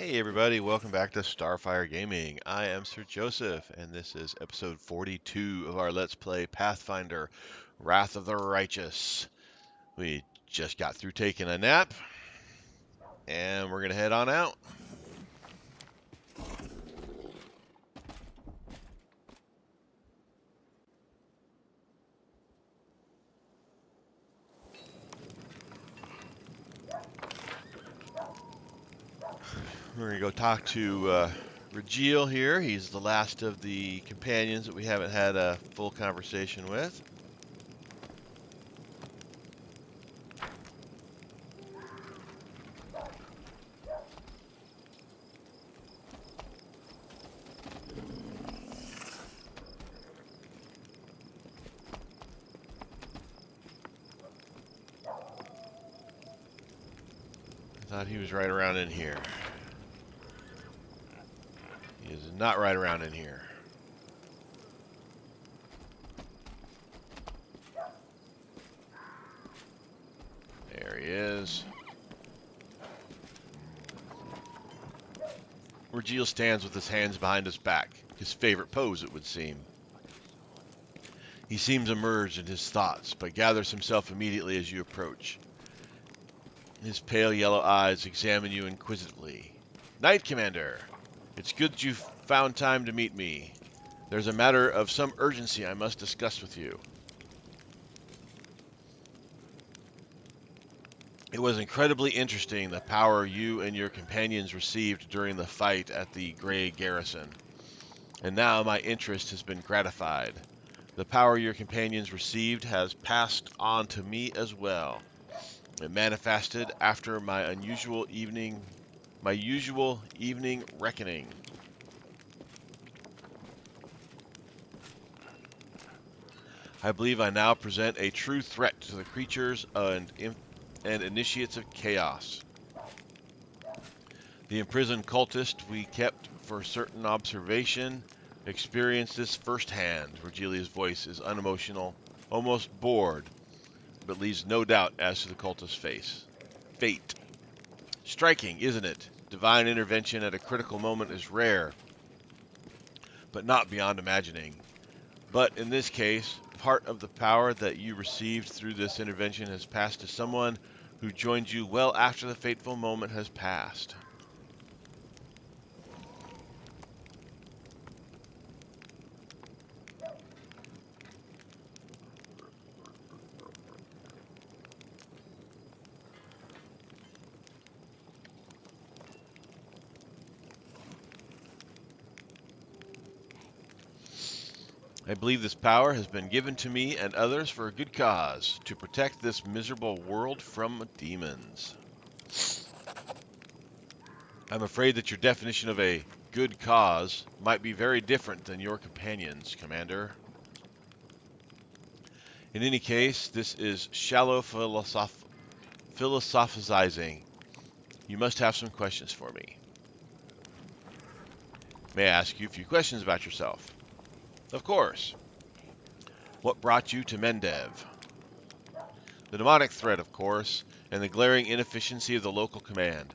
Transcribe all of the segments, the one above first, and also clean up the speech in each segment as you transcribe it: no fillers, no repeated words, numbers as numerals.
Hey everybody, welcome back to Starfyre Gaming. I am Sir Joseph, and this is episode 42 of our Let's Play Pathfinder, Wrath of the Righteous. We just got through taking a nap, and we're going to head on out. We're going to go talk to Regil here. He's the last of the companions that we haven't had a full conversation with. I thought he was right around in here. He is not right around in here. There he is. Regil stands with his hands behind his back, his favorite pose, it would seem. He seems immersed in his thoughts, but gathers himself immediately as you approach. His pale yellow eyes examine you inquisitively. Knight Commander, it's good that you've found time to meet me. There's a matter of some urgency I must discuss with you. It was incredibly interesting the power you and your companions received during the fight at the Grey Garrison. And now my interest has been gratified. The power your companions received has passed on to me as well. It manifested after my usual evening reckoning. I believe I now present a true threat to the creatures and initiates of chaos. The imprisoned cultist we kept for certain observation experienced this firsthand. Virgilia's voice is unemotional, almost bored, but leaves no doubt as to the cultist's fate. Striking, isn't it? Divine intervention at a critical moment is rare, but not beyond imagining. But in this case, part of the power that you received through this intervention has passed to someone who joined you well after the fateful moment has passed. I believe this power has been given to me and others for a good cause, to protect this miserable world from demons. I'm afraid that your definition of a good cause might be very different than your companions, Commander. In any case, this is shallow philosophizing. You must have some questions for me. May I ask you a few questions about yourself? Of course. What brought you to Mendev? The demonic threat, of course, and the glaring inefficiency of the local command.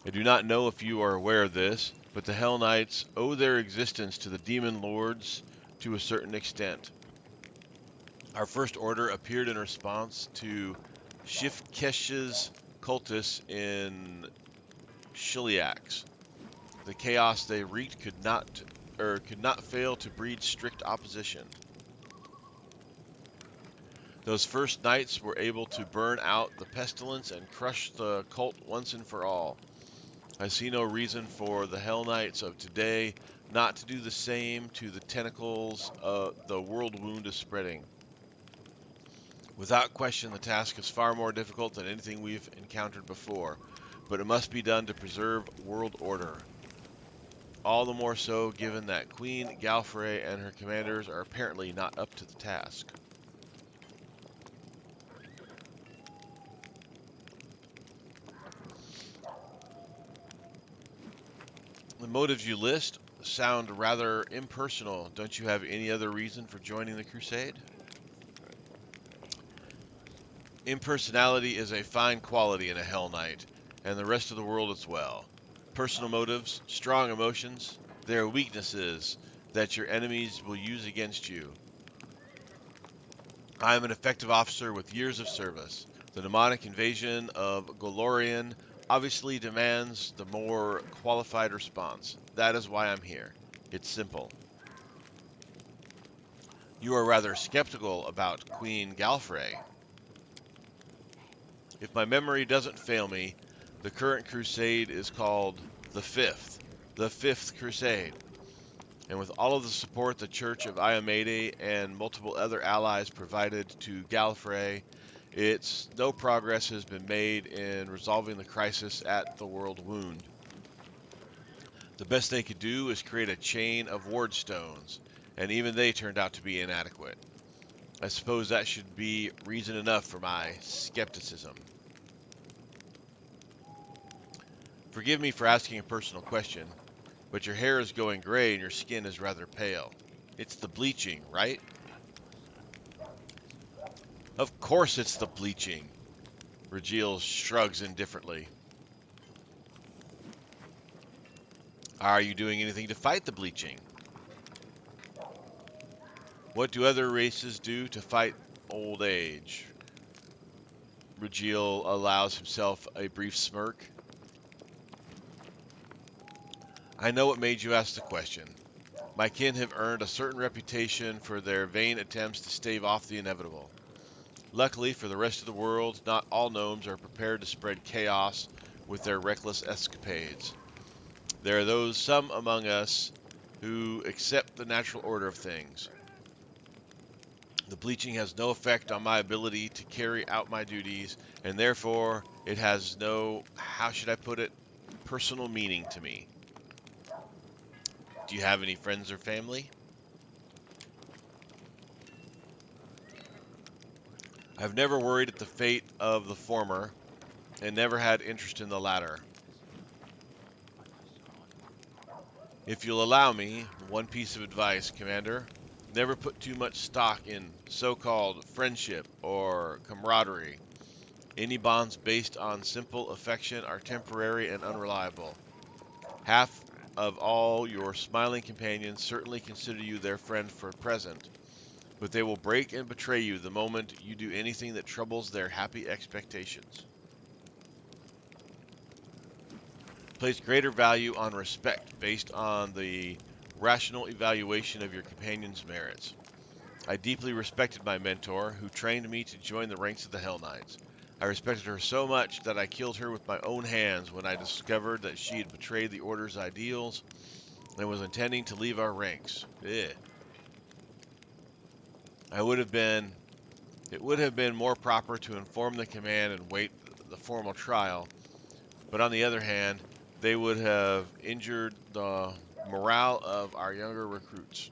I do not know if you are aware of this, but the Hell Knights owe their existence to the demon lords to a certain extent. Our first order appeared in response to Shifkesh's cultists in Shiliax. The chaos they wreaked could not fail to breed strict opposition. Those first knights were able to burn out the pestilence and crush the cult once and for all. I see no reason for the Hell Knights of today not to do the same to the tentacles the world wound is spreading. Without question, the task is far more difficult than anything we've encountered before, but it must be done to preserve world order. All the more so given that Queen Galfrey and her commanders are apparently not up to the task. The motives you list sound rather impersonal. Don't you have any other reason for joining the crusade? Impersonality is a fine quality in a Hell Knight, and the rest of the world as well. Personal motives, strong emotions, they are weaknesses that your enemies will use against you. I am an effective officer with years of service. The demonic invasion of Golorian obviously demands the more qualified response. That is why I'm here. It's simple. You are rather skeptical about Queen Galfrey. If my memory doesn't fail me, the current crusade is called the Fifth Crusade. And with all of the support the Church of Iomede and multiple other allies provided to Galfrey, no progress has been made in resolving the crisis at the World Wound. The best they could do is create a chain of ward stones, and even they turned out to be inadequate. I suppose that should be reason enough for my skepticism. Forgive me for asking a personal question, but your hair is going gray and your skin is rather pale. It's the bleaching, right? Of course it's the bleaching. Regil shrugs indifferently. Are you doing anything to fight the bleaching? What do other races do to fight old age? Regil allows himself a brief smirk. I know what made you ask the question. My kin have earned a certain reputation for their vain attempts to stave off the inevitable. Luckily for the rest of the world, not all gnomes are prepared to spread chaos with their reckless escapades. There are some among us who accept the natural order of things. The bleaching has no effect on my ability to carry out my duties, and therefore it has no, how should I put it, personal meaning to me. Do you have any friends or family? I've never worried at the fate of the former, and never had interest in the latter. If you'll allow me, one piece of advice, Commander. Never put too much stock in so-called friendship or camaraderie. Any bonds based on simple affection are temporary and unreliable. Half of all your smiling companions certainly consider you their friend for present, but they will break and betray you the moment you do anything that troubles their happy expectations. Place greater value on respect based on the rational evaluation of your companion's merits. I deeply respected my mentor, who trained me to join the ranks of the Hell Knights. I respected her so much that I killed her with my own hands when I discovered that she had betrayed the Order's ideals and was intending to leave our ranks. Ugh. I would have been It would have been more proper to inform the command and wait the formal trial, but on the other hand, they would have injured the morale of our younger recruits.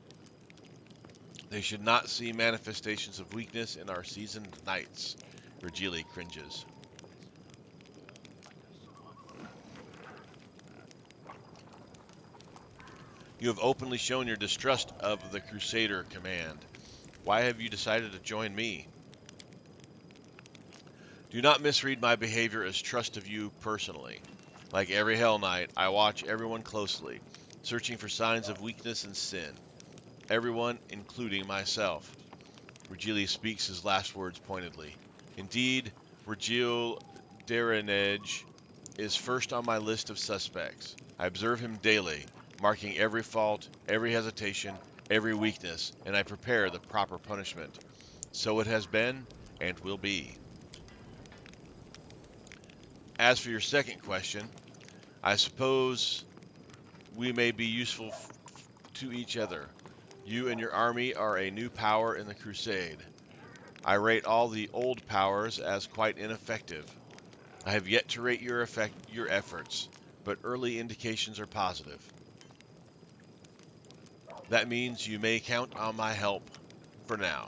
They should not see manifestations of weakness in our seasoned knights. Virgili cringes. You have openly shown your distrust of the Crusader command. Why have you decided to join me? Do not misread my behavior as trust of you personally. Like every Hell Knight, I watch everyone closely, searching for signs of weakness and sin. Everyone, including myself. Regili speaks his last words pointedly. Indeed, Regil Derenege is first on my list of suspects. I observe him daily, marking every fault, every hesitation, every weakness, and I prepare the proper punishment. So it has been, and will be. As for your second question, I suppose we may be useful to each other. You and your army are a new power in the crusade. I rate all the old powers as quite ineffective. I have yet to rate your efforts, but early indications are positive. That means you may count on my help for now.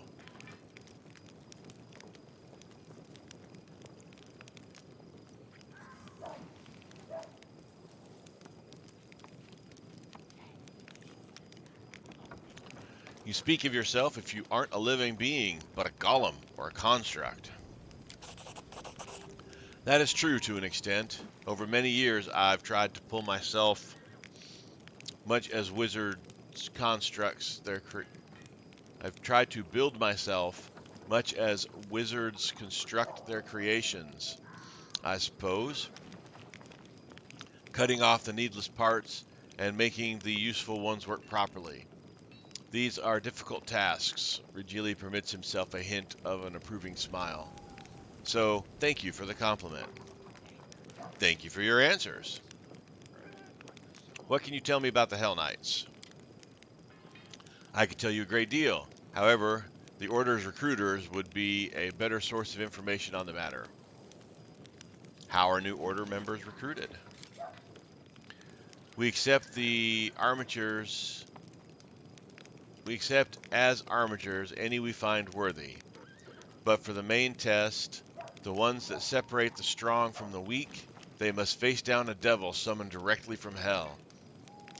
You speak of yourself if you aren't a living being, but a golem or a construct. That is true to an extent, Over many years, I've tried to pull myself, much as wizards constructs their I've tried to build myself, much as wizards construct their creations, I suppose, cutting off the needless parts and making the useful ones work properly. These are difficult tasks. Regili permits himself a hint of an approving smile. So, thank you for the compliment. Thank you for your answers. What can you tell me about the Hell Knights? I could tell you a great deal. However, the Order's recruiters would be a better source of information on the matter. How are new Order members recruited? We accept the armatures. We accept as armatures any we find worthy. But for the main test, the ones that separate the strong from the weak, they must face down a devil summoned directly from hell.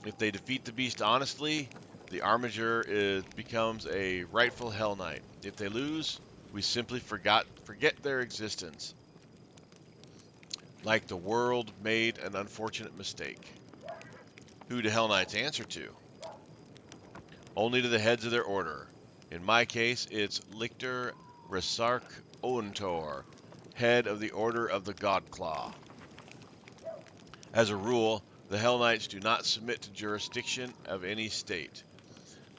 If they defeat the beast honestly, the armature becomes a rightful Hell Knight. If they lose, we simply forget their existence, like the world made an unfortunate mistake. Who do Hell Knights answer to? Only to the heads of their order. In my case, it's Lictor Resark Oentor, head of the Order of the Godclaw. As a rule, the Hell Knights do not submit to jurisdiction of any state.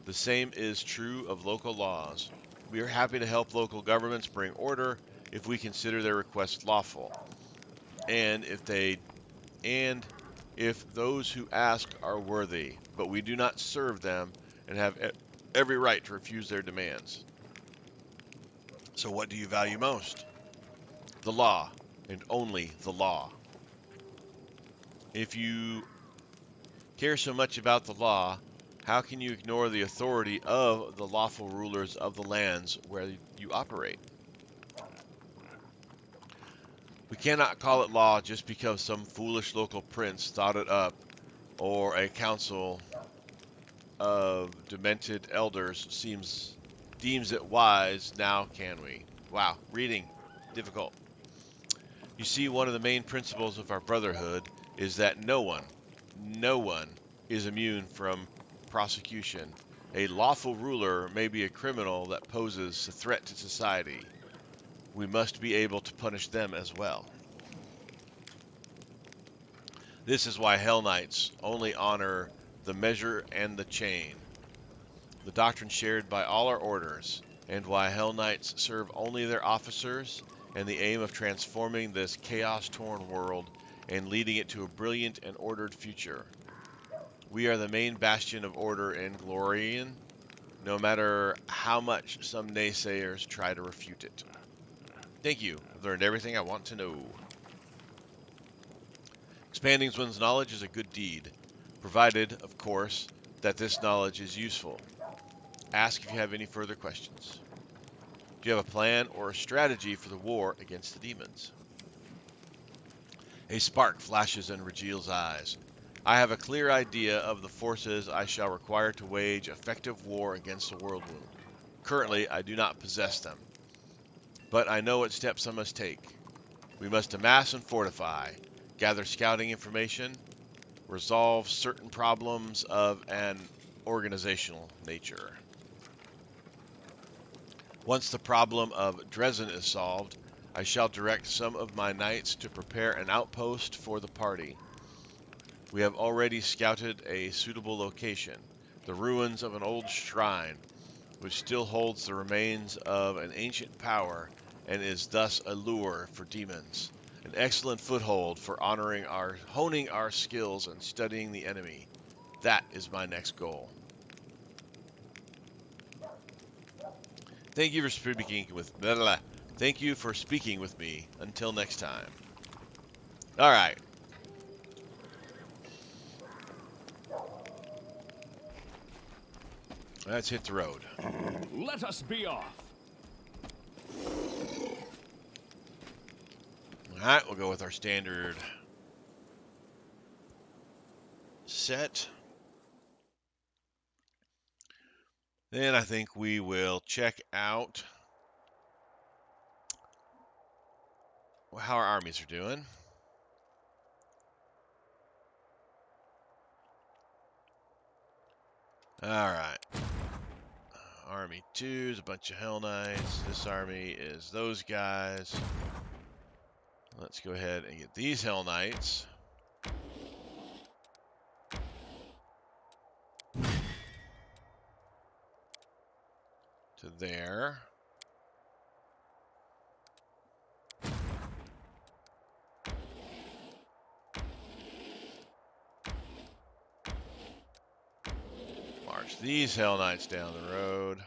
The same is true of local laws. We are happy to help local governments bring order if we consider their requests lawful, and if those who ask are worthy, but we do not serve them and have every right to refuse their demands. So what do you value most? The law, and only the law. If you care so much about the law, how can you ignore the authority of the lawful rulers of the lands where you operate? We cannot call it law just because some foolish local prince thought it up or a council of demented elders deems it wise, now can we? Wow, reading, difficult. You see, one of the main principles of our brotherhood is that no one is immune from prosecution. A lawful ruler may be a criminal that poses a threat to society. We must be able to punish them as well. This is why Hell Knights only honor the measure and the chain, the doctrine shared by all our orders, and why Hell Knights serve only their officers and the aim of transforming this chaos-torn world and leading it to a brilliant and ordered future. We are the main bastion of order in Glorian, no matter how much some naysayers try to refute it. Thank you. I've learned everything I want to know. Expanding one's knowledge is a good deed, provided, of course, that this knowledge is useful. Ask if you have any further questions. Do you have a plan or a strategy for the war against the demons? A spark flashes in Regil's eyes. I have a clear idea of the forces I shall require to wage effective war against the world wound. Currently, I do not possess them, but I know what steps I must take. We must amass and fortify, gather scouting information, resolve certain problems of an organizational nature. Once the problem of Drezan is solved, I shall direct some of my knights to prepare an outpost for the party. We have already scouted a suitable location, the ruins of an old shrine, which still holds the remains of an ancient power and is thus a lure for demons. An excellent foothold for honing our skills and studying the enemy. That is my next goal. Thank you for speaking with Thank you for speaking with me. Until next time. All right. Let's hit the road. Let us be off. All right, we'll go with our standard set. Then I think we will check out how our armies are doing. Alright. Army 2 is a bunch of Hell Knights. This army is those guys. Let's go ahead and get these Hell Knights. To there. March these Hell Knights down the road.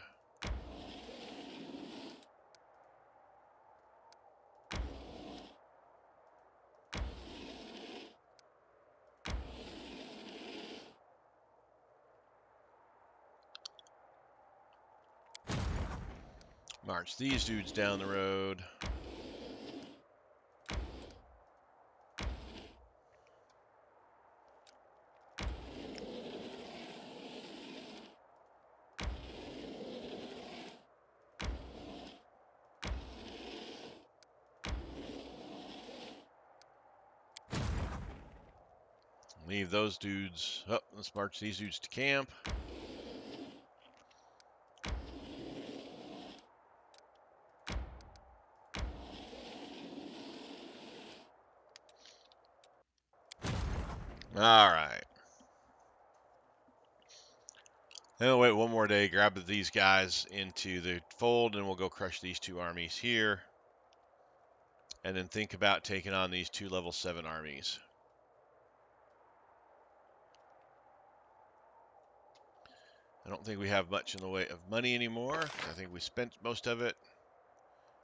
March these dudes down the road. Leave those dudes. Oh, let's march these dudes to camp. Alright. Then we'll wait one more day, grab these guys into the fold, and we'll go crush these two armies here. And then think about taking on these two level 7 armies. I don't think we have much in the way of money anymore. I think we spent most of it.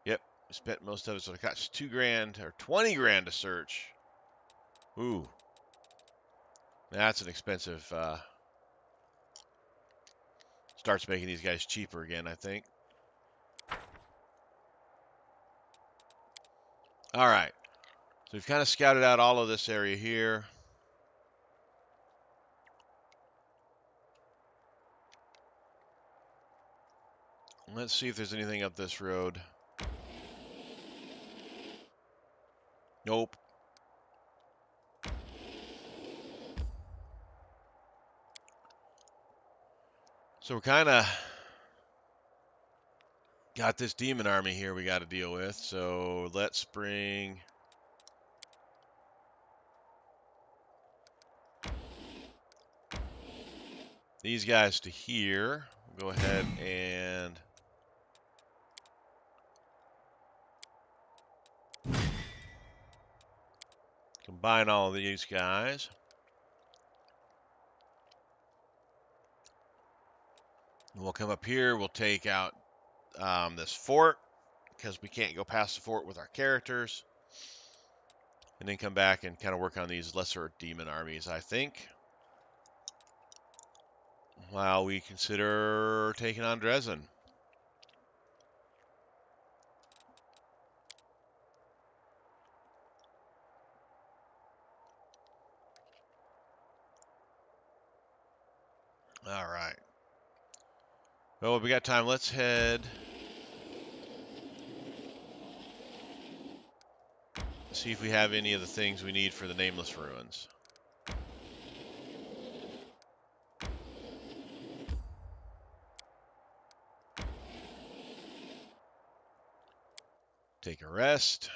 Yep, we spent most of it, so it costs 2 grand or 20 grand to search. Ooh. That's an expensive, starts making these guys cheaper again, I think. Alright. So we've kind of scouted out all of this area here. Let's see if there's anything up this road. Nope. So we're kind of got this demon army here we got to deal with. So let's bring these guys to here. We'll go ahead and combine all of these guys. And we'll come up here. We'll take out this fort because we can't go past the fort with our characters. And then come back and kind of work on these lesser demon armies, I think. While we consider taking on Drezan. All right. Well, we got time. Let's head. See if we have any of the things we need for the Nameless Ruins. Take a rest.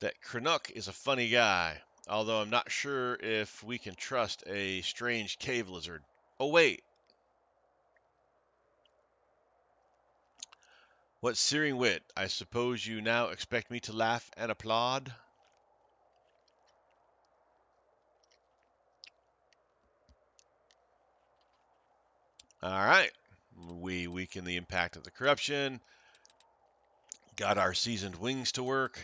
That Krenuk is a funny guy, although I'm not sure if we can trust a strange cave lizard. Oh, wait. What searing wit. I suppose you now expect me to laugh and applaud? All right. We weaken the impact of the corruption. Got our seasoned wings to work.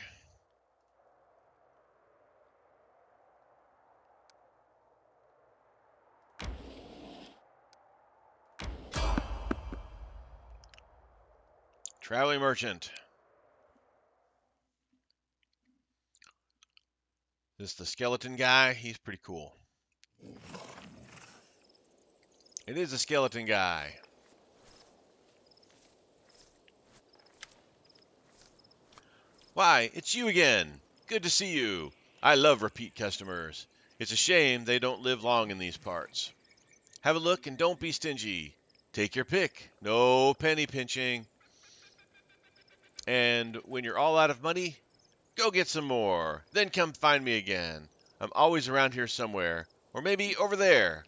Traveling merchant. This the skeleton guy. He's pretty cool. It is a skeleton guy. Why, it's you again. Good to see you. I love repeat customers. It's a shame they don't live long in these parts. Have a look and don't be stingy. Take your pick. No penny pinching. And when you're all out of money, go get some more. Then come find me again. I'm always around here somewhere. Or maybe over there.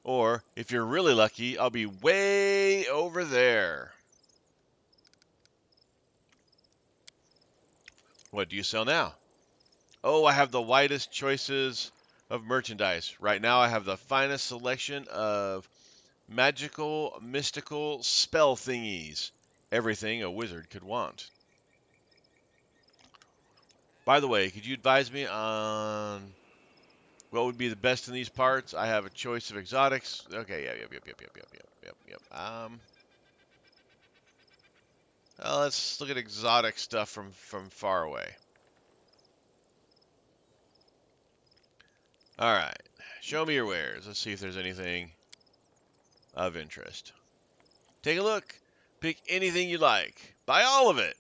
Or, if you're really lucky, I'll be way over there. What do you sell now? Oh, I have the widest choices of merchandise. Right now, I have the finest selection of magical, mystical spell thingies. Everything a wizard could want. By the way, could you advise me on what would be the best in these parts? I have a choice of exotics. Okay, yep. Let's look at exotic stuff from far away. All right, show me your wares. Let's see if there's anything of interest. Take a look. Pick anything you like. Buy all of it.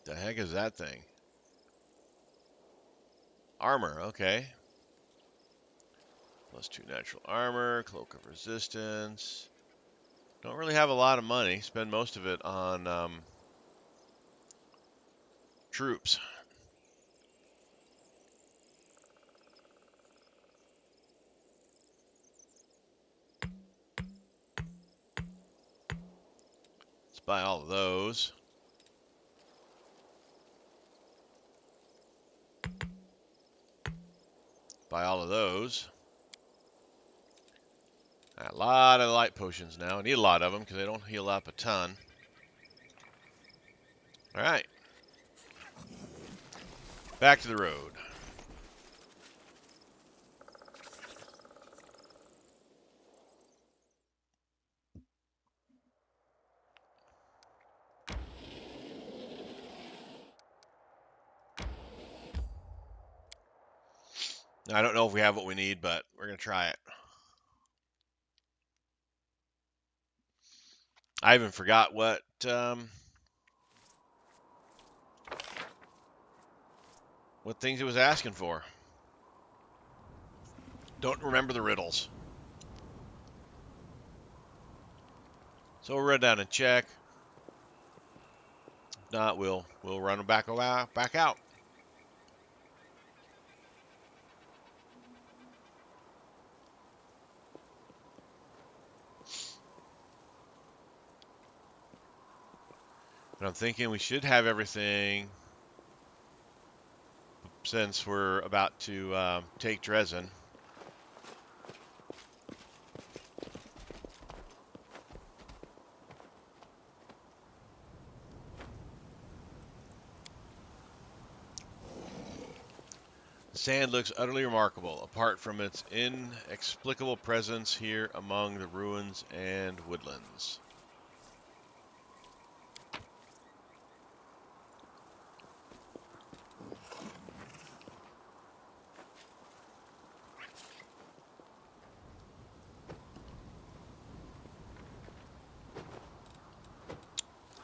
The heck is that thing? Armor, okay. +2 natural armor, cloak of resistance. Don't really have a lot of money. Spend most of it on troops. Let's buy all of those. Buy all of those. A lot of light potions now. I need a lot of them because they don't heal up a ton. All right. Back to the road. I don't know if we have what we need, but we're going to try it. I even forgot what things it was asking for. Don't remember the riddles. So we'll run down and check. If not, we'll run them back out. But I'm thinking we should have everything since we're about to take Drezan. The sand looks utterly remarkable, apart from its inexplicable presence here among the ruins and woodlands.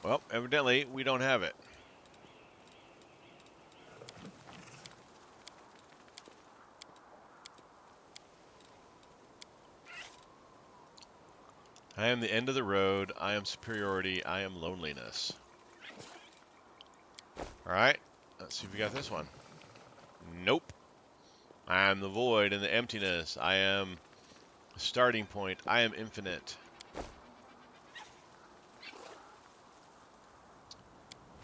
Well, evidently we don't have it. I am the end of the road. I am superiority. I am loneliness. Alright, let's see if we got this one. Nope. I am the void and the emptiness. I am the starting point. I am infinite.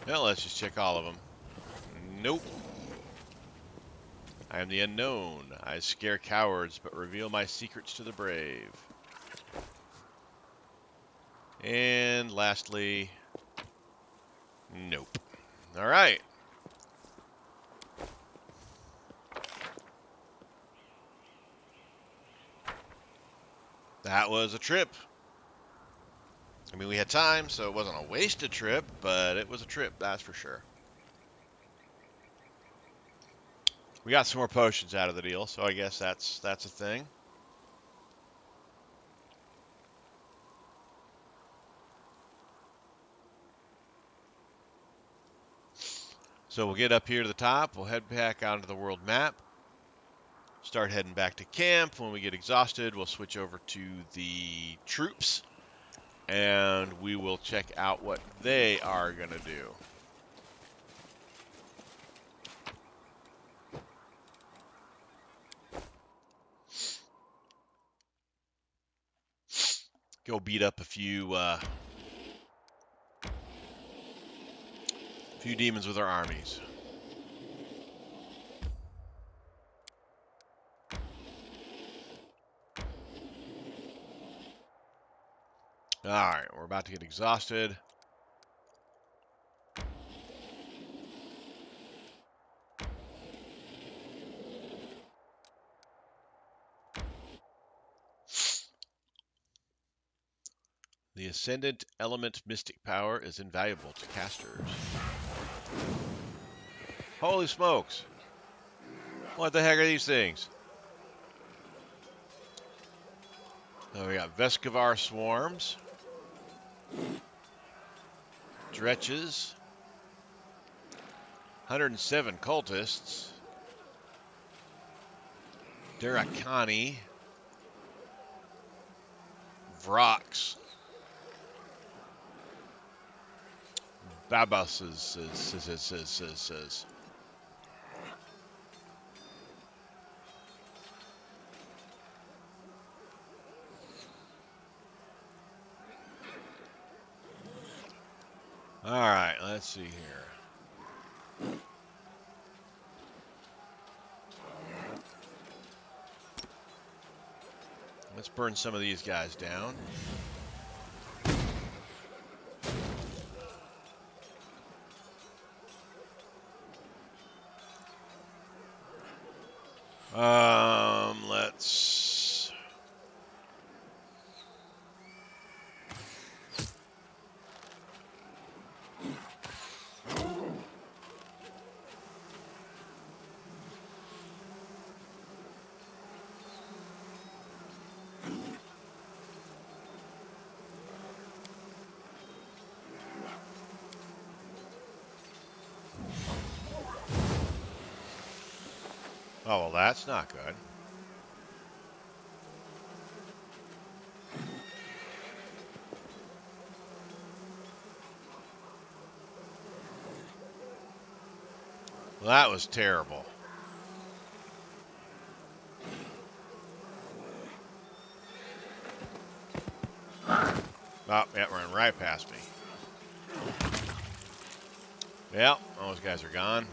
Well, let's just check all of them. Nope. I am the unknown. I scare cowards, but reveal my secrets to the brave. And lastly, nope. All right. That was a trip. I mean, we had time, so it wasn't a wasted trip, but it was a trip, that's for sure. We got some more potions out of the deal, so I guess that's a thing. So we'll get up here to the top. We'll head back onto the world map. Start heading back to camp. When we get exhausted, we'll switch over to the troops. And we will check out what they are going to do. Go beat up a few demons with our armies. Alright, we're about to get exhausted. The Ascendant Element Mystic Power is invaluable to casters. Holy smokes! What the heck are these things? Oh, we got Veskivar Swarms. Dretches. 107 Cultists. Durakani. Vrox. Babas. Alright, let's see here. Let's burn some of these guys down. Let's... Oh, well, that's not good. Well, that was terrible. Oh, yeah, ran right past me. Well, those guys are gone.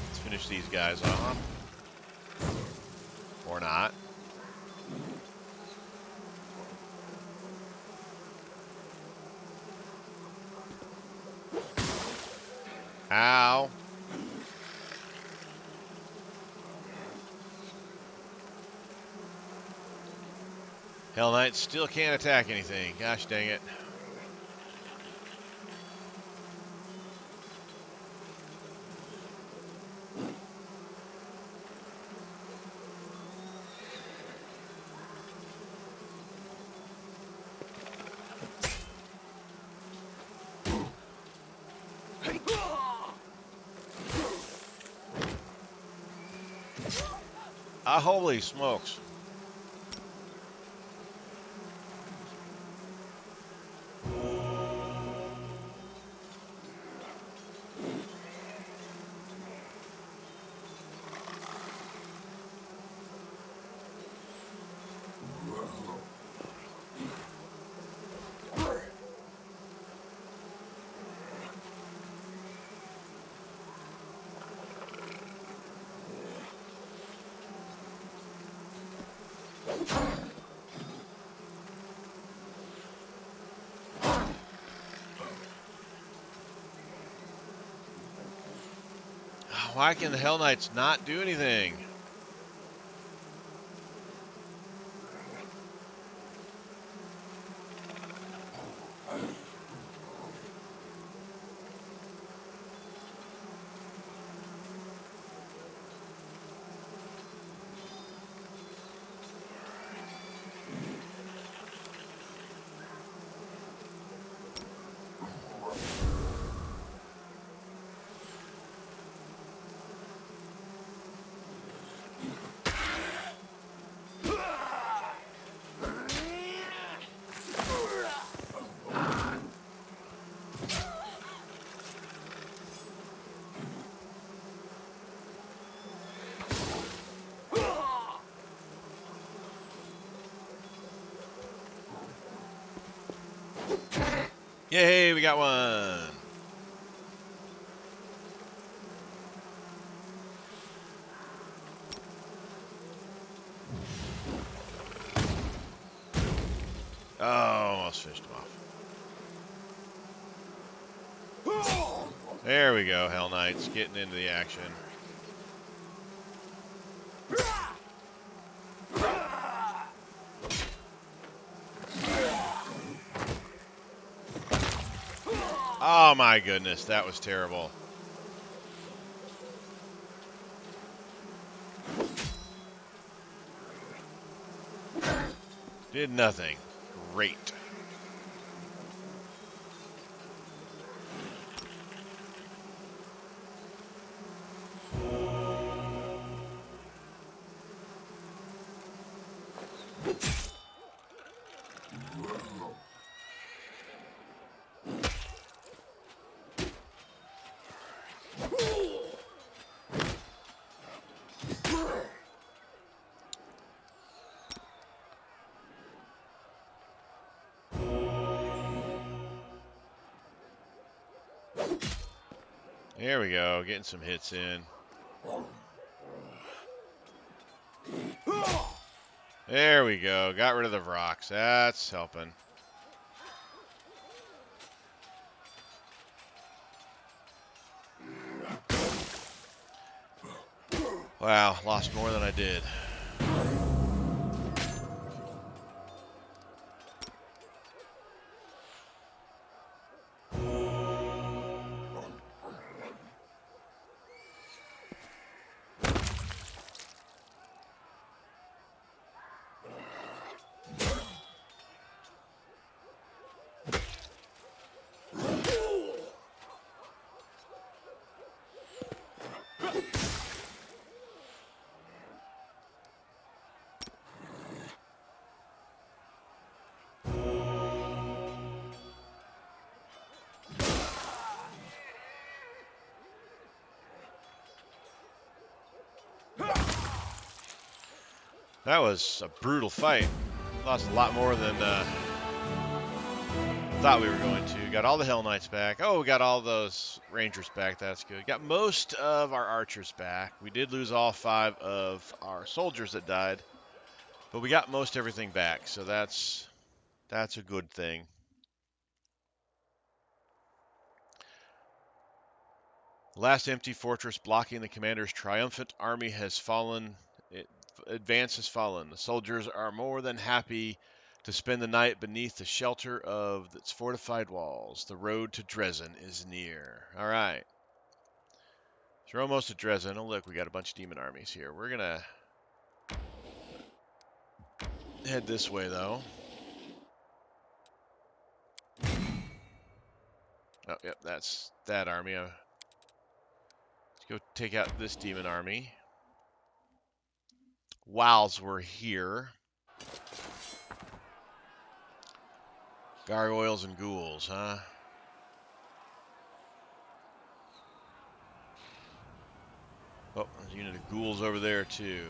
Let's finish these guys off. Or not. Ow. Hell Knights still can't attack anything. Gosh dang it. Ah, holy smokes. Why can the Hell Knights not do anything? Yay, we got one. Oh, almost finished him off. There we go, Hell Knights getting into the action. Oh my goodness, that was terrible. Did nothing. Great. There we go, getting some hits in. There we go, got rid of the rocks. That's helping. Wow, lost more than I did. That was a brutal fight. Lost a lot more than thought we were going to. Got all the Hell Knights back. Oh, we got all those Rangers back. That's good. Got most of our archers back. We did lose all 5 of our soldiers that died, but we got most everything back, so that's a good thing. The last empty fortress blocking the commander's triumphant army has fallen. Advance has fallen. The soldiers are more than happy to spend the night beneath the shelter of its fortified walls. The road to Drezden is near. All right. So we're almost at Drezden. Oh, look, we got a bunch of demon armies here. We're going to head this way, though. Oh, yep, that's that army. Let's go take out this demon army. Whilst we're here. Gargoyles and ghouls, huh? Oh, there's a unit of ghouls over there, too.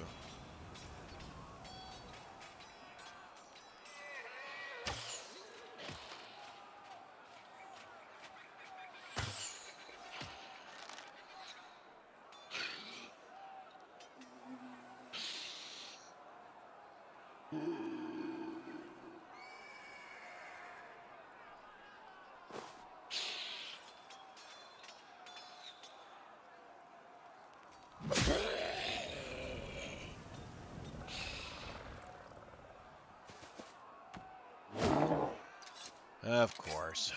Of course.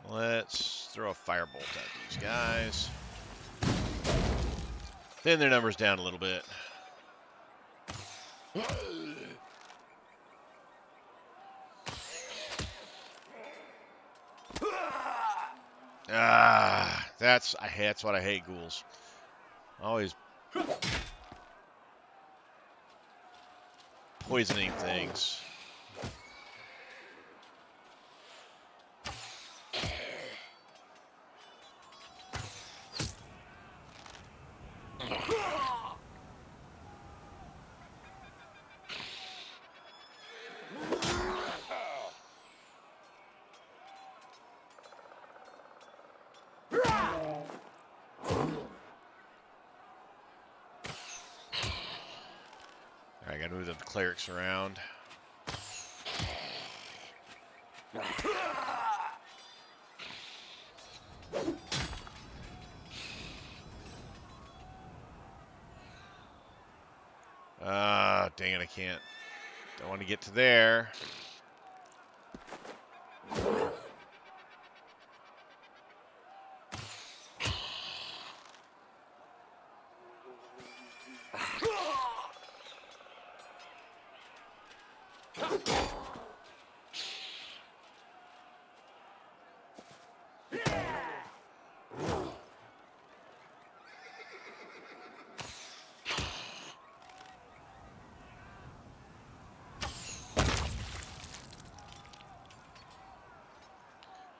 Let's throw a firebolt at these guys. Thin their numbers down a little bit. That's what I hate, ghouls. Always poisoning things. Alright, gotta move the clerics around. Dang it, I can't. Don't want to get to there.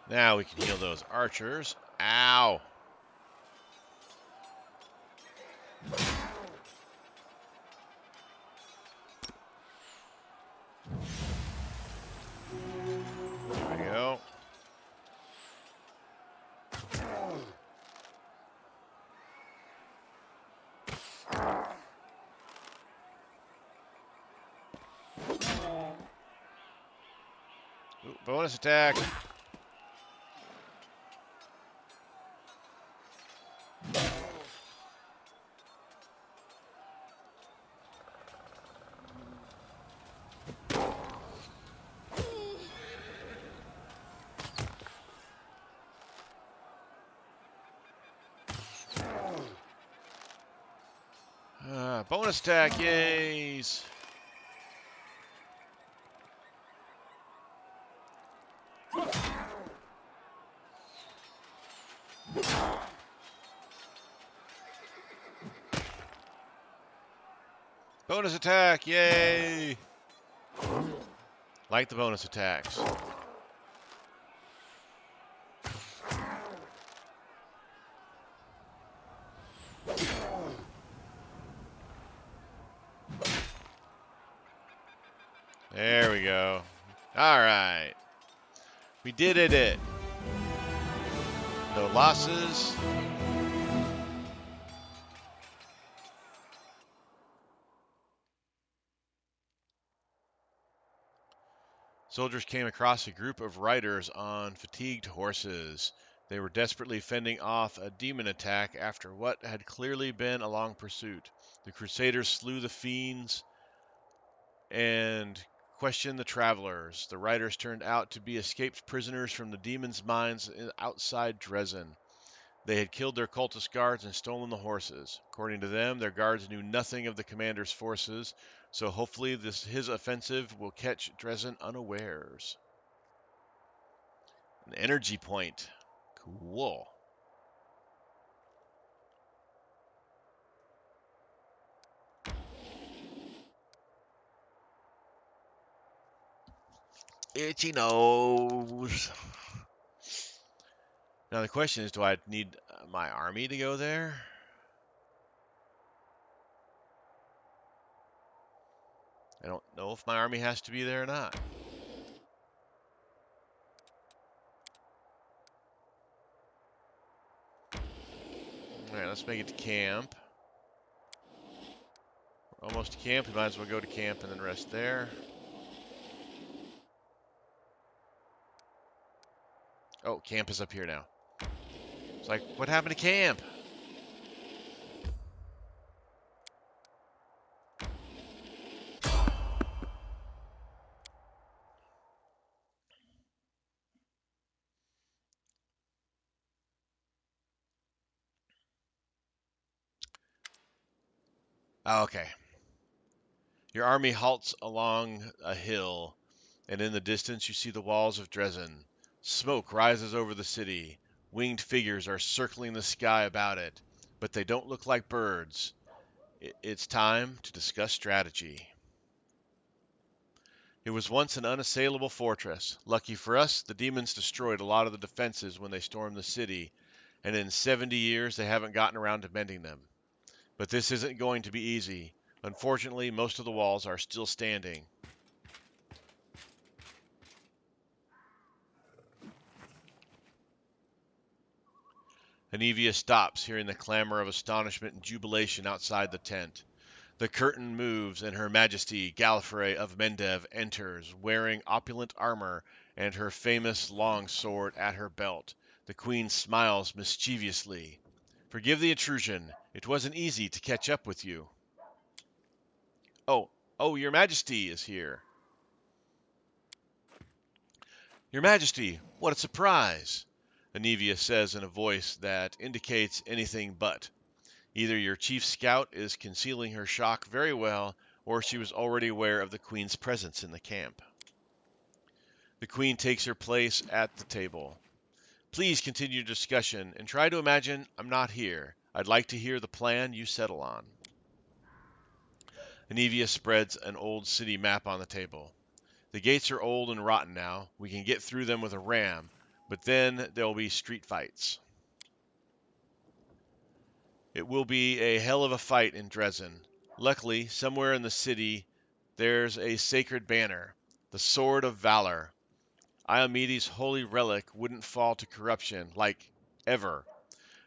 Now we can heal those archers. Ow! There we go. Ooh, bonus attack. Bonus attack, yays! Bonus attack, yay! Like the bonus attacks. There we go. Alright. We did it. No losses. Soldiers came across a group of riders on fatigued horses. They were desperately fending off a demon attack after what had clearly been a long pursuit. The Crusaders slew the fiends and questioned the travelers. The riders turned out to be escaped prisoners from the demons' mines outside Drezden. They had killed their cultist guards and stolen the horses. According to them, their guards knew nothing of the commander's forces, so hopefully his offensive will catch Drezan unawares. An energy point. Cool. Itchy nose. Now the question is, do I need my army to go there? I don't know if my army has to be there or not. Alright, let's make it to camp. We're almost to camp. We might as well go to camp and then rest there. Oh, camp is up here now. It's like, what happened to camp? Oh, okay. Your army halts along a hill, and in the distance you see the walls of Drezan. Smoke rises over the city. Winged figures are circling the sky about it, but they don't look like birds. It's time to discuss strategy. It was once an unassailable fortress. Lucky for us, the demons destroyed a lot of the defenses when they stormed the city, and in 70 years they haven't gotten around to mending them. But this isn't going to be easy. Unfortunately, most of the walls are still standing. Anivia stops, hearing the clamor of astonishment and jubilation outside the tent. The curtain moves, and Her Majesty Gallifrey of Mendev enters, wearing opulent armor and her famous long sword at her belt. The Queen smiles mischievously. Forgive the intrusion. It wasn't easy to catch up with you. Oh, Your Majesty is here. Your Majesty, what a surprise! Anivia says in a voice that indicates anything but. Either your chief scout is concealing her shock very well, or she was already aware of the Queen's presence in the camp. The Queen takes her place at the table. Please continue your discussion and try to imagine I'm not here. I'd like to hear the plan you settle on. Anivia spreads an old city map on the table. The gates are old and rotten now. We can get through them with a ram, but then there'll be street fights. It will be a hell of a fight in Drezden. Luckily, somewhere in the city, there's a sacred banner, the Sword of Valor. Iomedes' holy relic wouldn't fall to corruption, like, ever.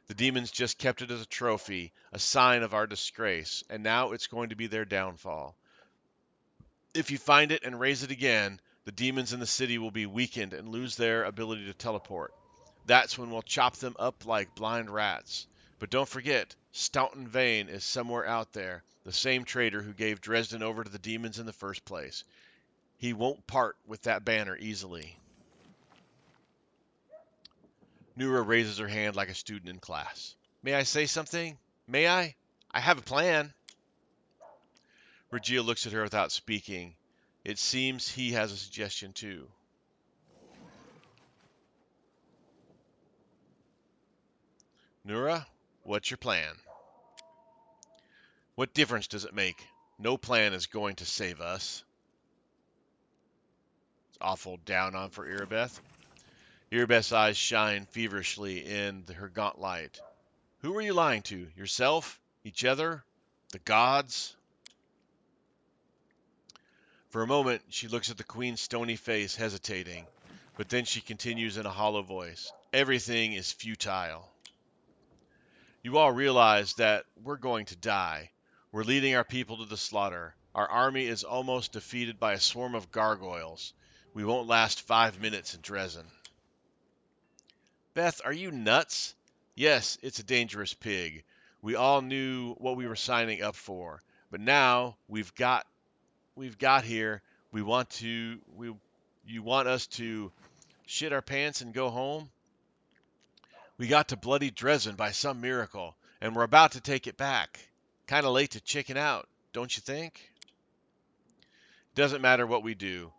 The demons just kept it as a trophy, a sign of our disgrace, and now it's going to be their downfall. If you find it and raise it again, the demons in the city will be weakened and lose their ability to teleport. That's when we'll chop them up like blind rats. But don't forget, Staunton Vane is somewhere out there, the same traitor who gave Dresden over to the demons in the first place. He won't part with that banner easily. Nura raises her hand like a student in class. May I say something? May I? I have a plan. Regia looks at her without speaking. It seems he has a suggestion too. Nura, what's your plan? What difference does it make? No plan is going to save us. It's awful down on for Irabeth. Irabeth's eyes shine feverishly in her gaunt light. Who are you lying to? Yourself? Each other? The gods? For a moment, she looks at the Queen's stony face, hesitating, but then she continues in a hollow voice. Everything is futile. You all realize that we're going to die. We're leading our people to the slaughter. Our army is almost defeated by a swarm of gargoyles. We won't last 5 minutes in Drezan. Beth, are you nuts? Yes, it's a dangerous pig. We all knew what we were signing up for. But now we've got here. You want us to shit our pants and go home? We got to bloody Drezden by some miracle, and we're about to take it back. Kinda late to chicken out, don't you think? It doesn't matter what we do.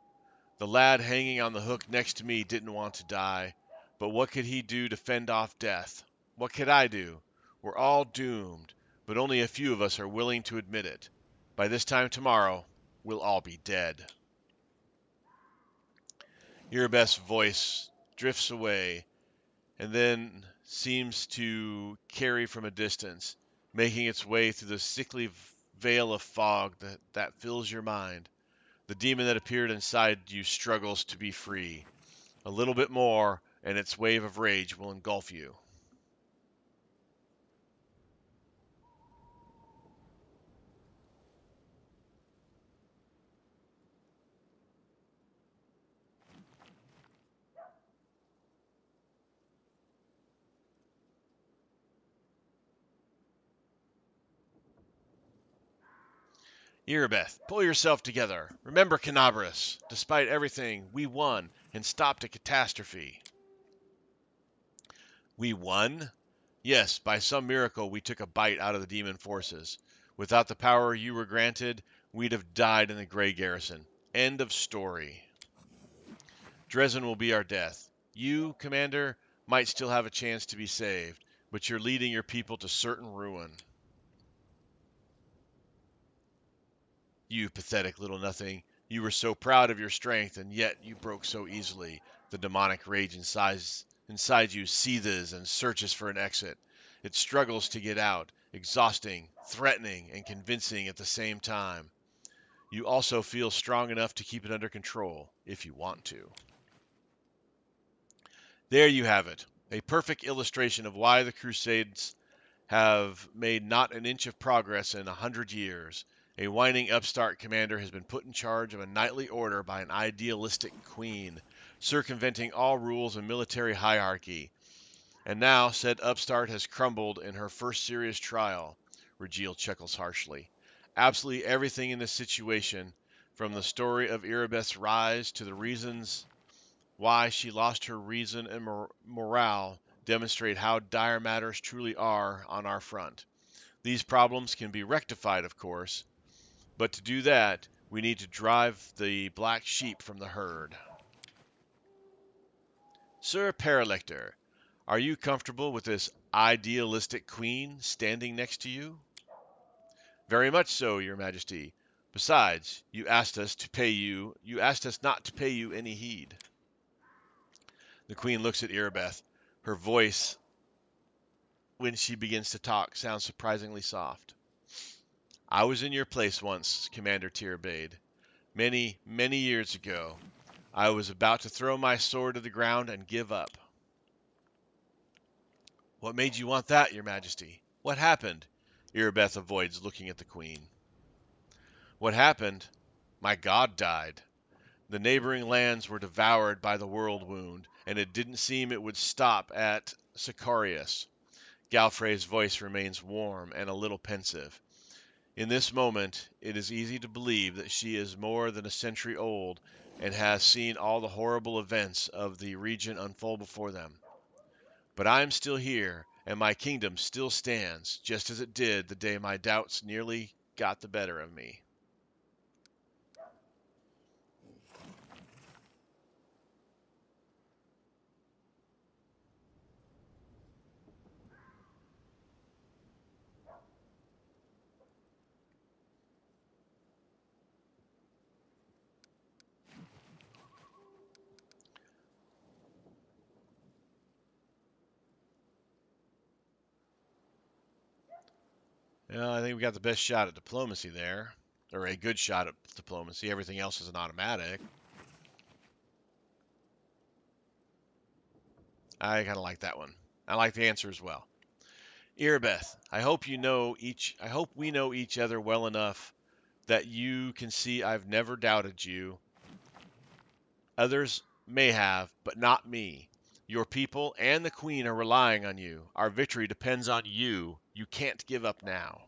The lad hanging on the hook next to me didn't want to die, but what could he do to fend off death? What could I do? We're all doomed, but only a few of us are willing to admit it. By this time tomorrow, we'll all be dead. Irabeth's voice drifts away, and then seems to carry from a distance, making its way through the sickly veil of fog that fills your mind. The demon that appeared inside you struggles to be free. A little bit more, and its wave of rage will engulf you. Irabeth, pull yourself together. Remember Canabras. Despite everything, we won and stopped a catastrophe. We won? Yes, by some miracle we took a bite out of the demon forces. Without the power you were granted, we'd have died in the Grey Garrison. End of story. Drezan will be our death. You, Commander, might still have a chance to be saved, but you're leading your people to certain ruin. You pathetic little nothing. You were so proud of your strength, and yet you broke so easily. The demonic rage inside you seethes and searches for an exit. It struggles to get out, exhausting, threatening, and convincing at the same time. You also feel strong enough to keep it under control, if you want to. There you have it, a perfect illustration of why the Crusades have made not an inch of progress in 100 years. A whining upstart commander has been put in charge of a knightly order by an idealistic queen, circumventing all rules and military hierarchy. And now said upstart has crumbled in her first serious trial. Regil chuckles harshly. Absolutely everything in this situation, from the story of Erebeth's rise to the reasons why she lost her reason and morale, demonstrate how dire matters truly are on our front. These problems can be rectified, of course, but to do that, we need to drive the black sheep from the herd. Sir Paralector, are you comfortable with this idealistic queen standing next to you? Very much so, your majesty. Besides, you asked us not to pay you any heed. The queen looks at Erebeth. Her voice, when she begins to talk, sounds surprisingly soft. I was in your place once, Commander Tyr bade. Many, many years ago. I was about to throw my sword to the ground and give up. What made you want that, your majesty? What happened? Erebeth avoids looking at the queen. What happened? My god died. The neighboring lands were devoured by the world wound, and it didn't seem it would stop at Sicarius. Galfrey's voice remains warm and a little pensive. In this moment, it is easy to believe that she is more than a century old and has seen all the horrible events of the region unfold before them. But I am still here, and my kingdom still stands, just as it did the day my doubts nearly got the better of me. Well, I think we got the best shot at diplomacy there, or a good shot at diplomacy. Everything else is an automatic. I kind of like that one. I like the answer as well. Erebeth, I hope we know each other well enough that you can see I've never doubted you. Others may have, but not me. Your people and the Queen are relying on you. Our victory depends on you. You can't give up now.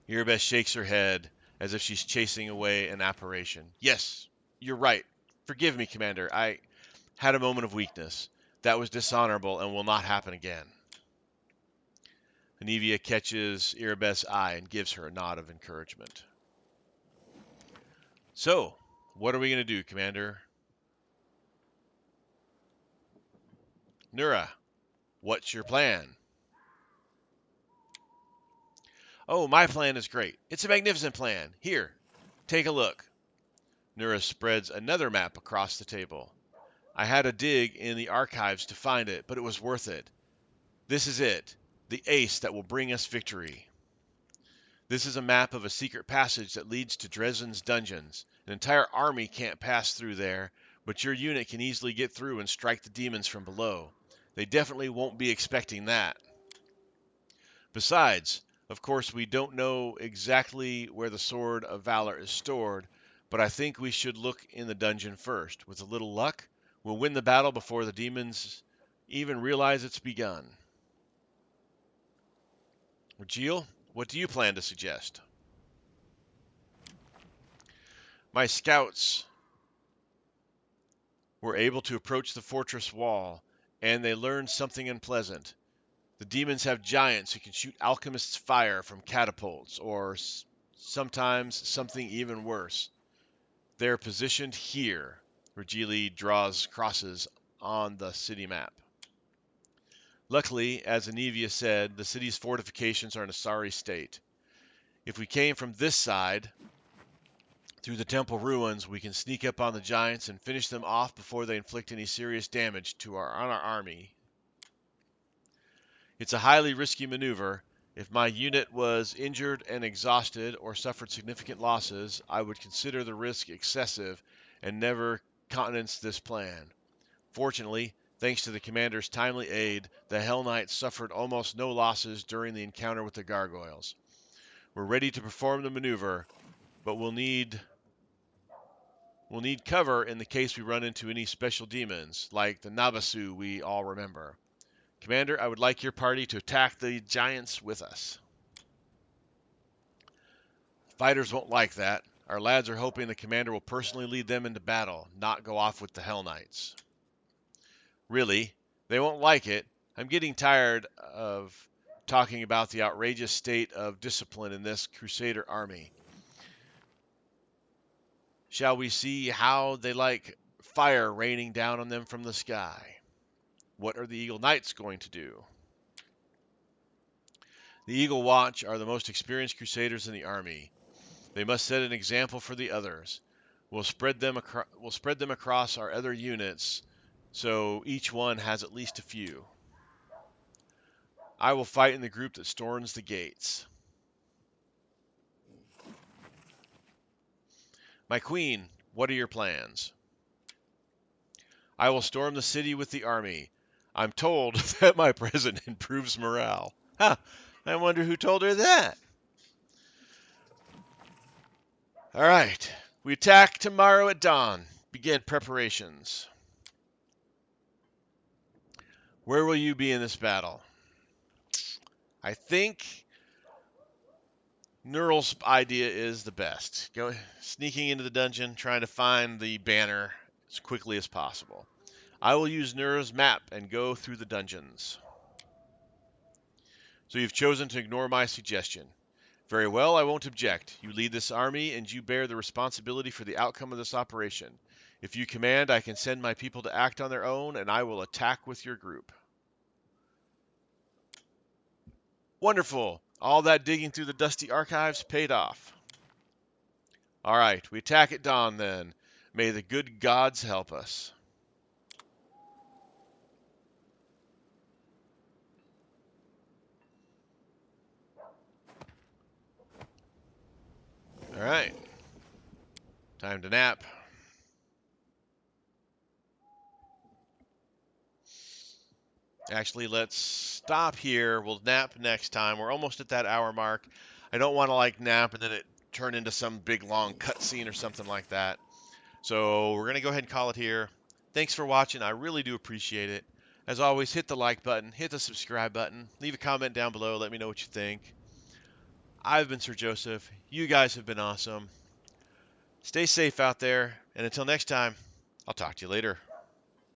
Erebeth shakes her head as if she's chasing away an apparition. Yes, you're right. Forgive me, Commander. I had a moment of weakness. That was dishonorable and will not happen again. Anivia catches Erebeth's eye and gives her a nod of encouragement. So, what are we going to do, Commander? Nura, what's your plan? Oh, my plan is great. It's a magnificent plan. Here, take a look. Nura spreads another map across the table. I had a dig in the archives to find it, but it was worth it. This is it, the ace that will bring us victory. This is a map of a secret passage that leads to Dresden's dungeons. An entire army can't pass through there, but your unit can easily get through and strike the demons from below. They definitely won't be expecting that. Besides, of course, we don't know exactly where the Sword of Valor is stored, but I think we should look in the dungeon first. With a little luck, we'll win the battle before the demons even realize it's begun. Regil, what do you plan to suggest? My scouts were able to approach the fortress wall, and they learned something unpleasant. The demons have giants who can shoot alchemists' fire from catapults, or sometimes something even worse. They're positioned here. Regili draws crosses on the city map. Luckily, as Anivia said, the city's fortifications are in a sorry state. If we came from this side, through the temple ruins, we can sneak up on the giants and finish them off before they inflict any serious damage on our army. It's a highly risky maneuver. If my unit was injured and exhausted or suffered significant losses, I would consider the risk excessive and never countenance this plan. Fortunately, thanks to the commander's timely aid, the Hell Knights suffered almost no losses during the encounter with the gargoyles. We're ready to perform the maneuver, but we'll need cover in the case we run into any special demons, like the Nabasu we all remember. Commander, I would like your party to attack the giants with us. Fighters won't like that. Our lads are hoping the commander will personally lead them into battle, not go off with the Hell Knights. Really, they won't like it. I'm getting tired of talking about the outrageous state of discipline in this Crusader army. Shall we see how they like fire raining down on them from the sky? What are the Eagle Knights going to do? The Eagle Watch are the most experienced Crusaders in the army. They must set an example for the others. We'll spread them across our other units, so each one has at least a few. I will fight in the group that storms the gates. My queen, what are your plans? I will storm the city with the army. I'm told that my presence improves morale. Ha! I wonder who told her that. All right. We attack tomorrow at dawn. Begin preparations. Where will you be in this battle? I think Neural's idea is the best. Go sneaking into the dungeon, trying to find the banner as quickly as possible. I will use Neural's map and go through the dungeons. So you've chosen to ignore my suggestion. Very well, I won't object. You lead this army, and you bear the responsibility for the outcome of this operation. If you command, I can send my people to act on their own, and I will attack with your group. Wonderful. All that digging through the dusty archives paid off. All right, we attack at dawn then. May the good gods help us. All right. Time to nap. Actually, let's stop here. We'll nap next time. We're almost at that hour mark. I don't want to nap and then it turn into some big long cutscene or something like that. So we're going to go ahead and call it here. Thanks for watching. I really do appreciate it. As always, hit the like button, hit the subscribe button, leave a comment down below. Let me know what you think. I've been Sir Joseph. You guys have been awesome. Stay safe out there. And until next time, I'll talk to you later.